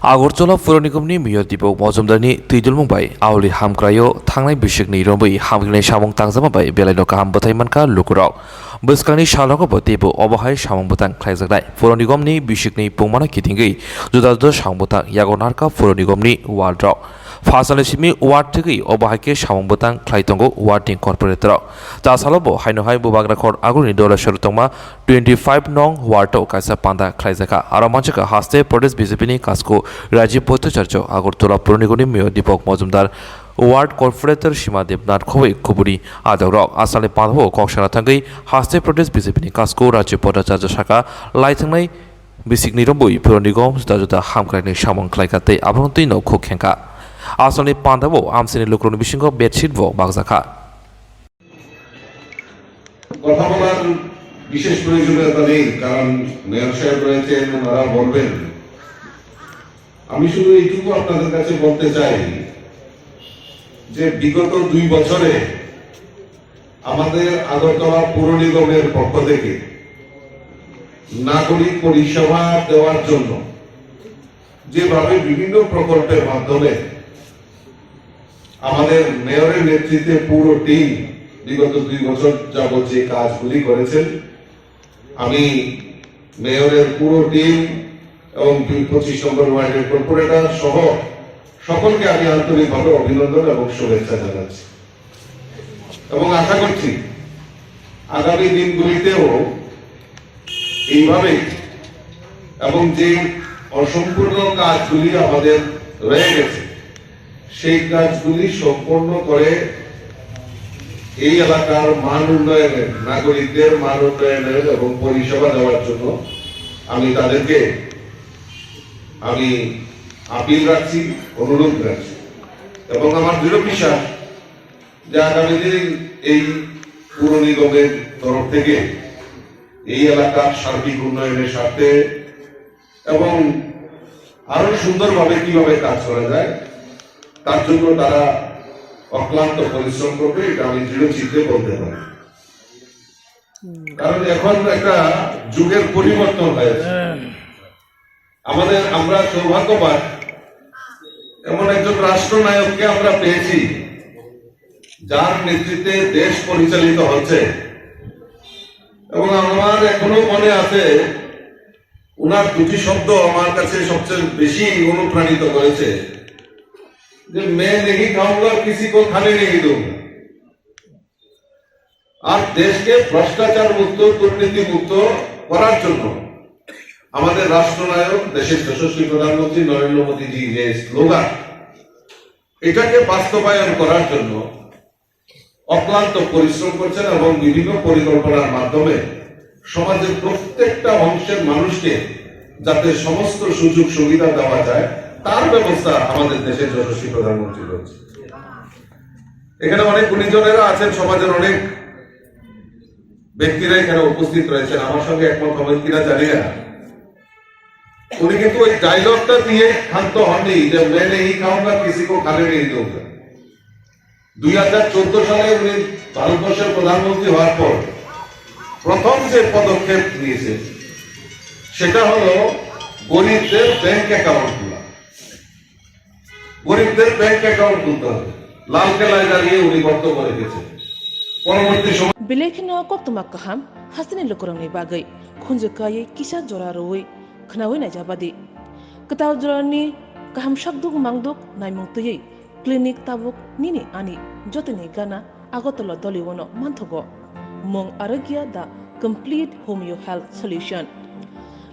Agortola Puranikumni Mio Dipo Mozumdani Tidul Mumbai, Auli Hamkwrai Tangnai Bisiknwi Rombai Hamkwrai Samung Tangzama by Belanoka Hambataimanka Lukurok. Bisiknwi Shaloka Botibo Obahai Samung Butang Klaizakai, Puranikumni Bisiknwi Pungma Kitingi, Judado Sambutang Yagonarka Puranikumni Wardrop. Fasalesimi Ward Tigi Obahake Samung Butang Klaitongo Warding Corporator. Tasalobo Hainohai Bubagrakor Aguni Dola Shurutoma 25 Nong Warto Kaisa Panda Klaizaka Aramanchaka Haste Prodes Bizipini Kasko Rajib Battacharjee Agortola Puranikumni Mio Dipok Mozumdar Ward Corporator Shima Debnar Khoi Kuburi Adorok Asale Pandho Kokshana Tangai Haste Prodes Bizipini Kasko Rajib Battacharjee Shaka Laitangai Bisiknwi Rombui Puranikum Stajuta Hamkwrai Samung Klaikate Abronti no Kokhenka Asale Pandavo Amsini Lukurokni Bisingo Bedsheet Vo Bagzaka কথা বলার বিশেষ প্রয়োজনীয়তা নেই কারণ mayor সাহেব রয়েছেন ওনারা বলবেন আমি শুধু এইটুকু আপনাদের কাছে বলতে চাই যে বিগত 2 বছরে আমাদের আগরতলা পৌর নিগমের পক্ষ থেকে নাগরিক পরিষেবা দেওয়ার জন্য যেভাবে বিভিন্ন প্রকল্পের মাধ্যমে আমাদের মেয়রের নেতৃত্বে পুরো টিম বিগত 2 বছর যাবত যে কাজগুলি করেছেন আমি মেয়রের পুরো টিম এবং 25 নম্বর ওয়ার্ডের কর্পোরেটর সহ সকলকে আমি আন্তরিকভাবে অভিনন্দন এবং শুভেচ্ছা জানাচ্ছি এবং আশা করছি আগামী দিনগুলিতেও এইভাবে এবং যে অসম্পূর্ণ কাজগুলি আমাদের রয়ে গেছে সেই কাজগুলি সম্পূর্ণ করে এই এলাকার মান উন্নয়নের নাগরিকদের মান উন্নয়নের এবং পরিষেবা দেওয়ার জন্য আমি তাদেরকে আপিল রাখছি অনুরোধ রাখছি এবং আমার দৃঢ় বিশ্বাস যে আগামী দিন এই পৌর নিগমের তরফ থেকে এই এলাকার সার্বিক উন্নয়নের স্বার্থে এবং আরো সুন্দরভাবে কিভাবে কাজ করা যায় তার জন্য তারা অক্লান্ত পরিশ্রম করবে এটা আমি দৃঢ় চিত্তে বলতে পারি কারণ এখন একটা যুগের পরিবর্তন হয়েছে আমরা সৌভাগ্যবান এমন একজন রাষ্ট্রনায়ককে আমরা পেয়েছি যার নেতৃত্বে দেশ পরিচালিত হচ্ছে এবং আমার এখনো মনে আছে উনার দুটি শব্দ আমার কাছে সবচেয়ে বেশি অনুপ্রাণিত করেছে যে मैं नहीं खाऊंगा किसी को खाने नहीं दूंगा আর দেশকে ভ্রষ্টাচার মুক্ত দুর্নীতি মুক্ত করার জন্য আমাদের রাষ্ট্রনায়ক দেশের যশস্বী প্রধানমন্ত্রী নরেন্দ্র মোদীজি যে স্লোগান এটাকে বাস্তবায়ন করার জন্য অক্লান্ত পরিশ্রম করছেন এবং বিভিন্ন পরিকল্পনার মাধ্যমে সমাজের প্রত্যেকটা অংশের মানুষকে যাতে সমস্ত সুযোগ সুবিধা দেওয়া যায় তার ব্যবস্থা আমাদের দেশের যশস্বী প্রধানমন্ত্রী রয়েছে এখানে অনেক গুণীজনেরা আছেন সমাজের অনেক ব্যক্তিরা এখানে উপস্থিত রয়েছেন আমার সঙ্গে একমত হবেন কিনা জানি না উনি কিন্তু ওই ডায়লগটা দিয়ে ক্ষান্ত হননি যে मैं नहीं खाऊंगा किसी को खाने नहीं दूंगा 2014 সালে উনি ভারতবর্ষের প্রধানমন্ত্রী হওয়ার পর প্রথম যে পদক্ষেপ নিয়েছে সেটা হলো গরিবদের ব্যাংক অ্যাকাউন্ট খোলা গরিবদের ব্যাংক অ্যাকাউন্ট খুলতে হবে লালকেল্লায় দাঁড়িয়ে উনি বক্তব্য রেখেছেন পরবর্তী সময় Bilekhino koktuma kaham hasini Lukurokni bagai khunjukai kisa joraroi khnawi na jabadi ketaw jorani kaham shakduk mangduk naimungtui clinic tabuk nini ani jotini gana agotolo doliwono manthogo mong arogya da complete homeo health solution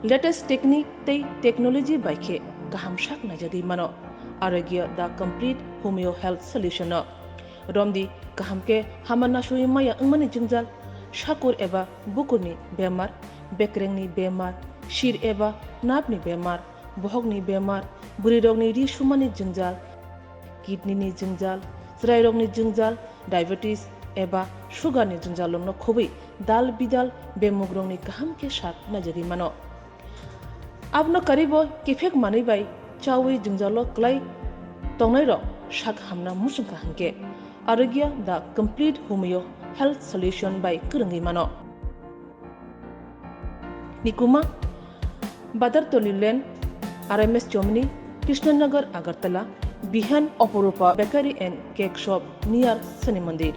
latest technique tei technology baikhe kaham shak na jadi mano arogya da complete homeo health solution Romdi kahamke hamana shui maya angmani jingjal shakur eba bukurni bemar bekrengni bemar shir eba napni bemar bohogni bemar burirogni ri shumani jingjal kidney ni jingjal srairogni jingjal diabetes eba sugar ni jingjal longno khobai dal bidal bemugrongni kahamke shak najari mano abno karibo kefek manai bai chawi jingjalo klai tongnai ro shak hamna musungka hanke Arogya the complete homeo health solution by Kurangi Mano. Nikuma Badar Tolilen RMS Germany Krishnanagar, Agartala, Bihan Oporupa Bakery and Cake Shop near Sani Mandir.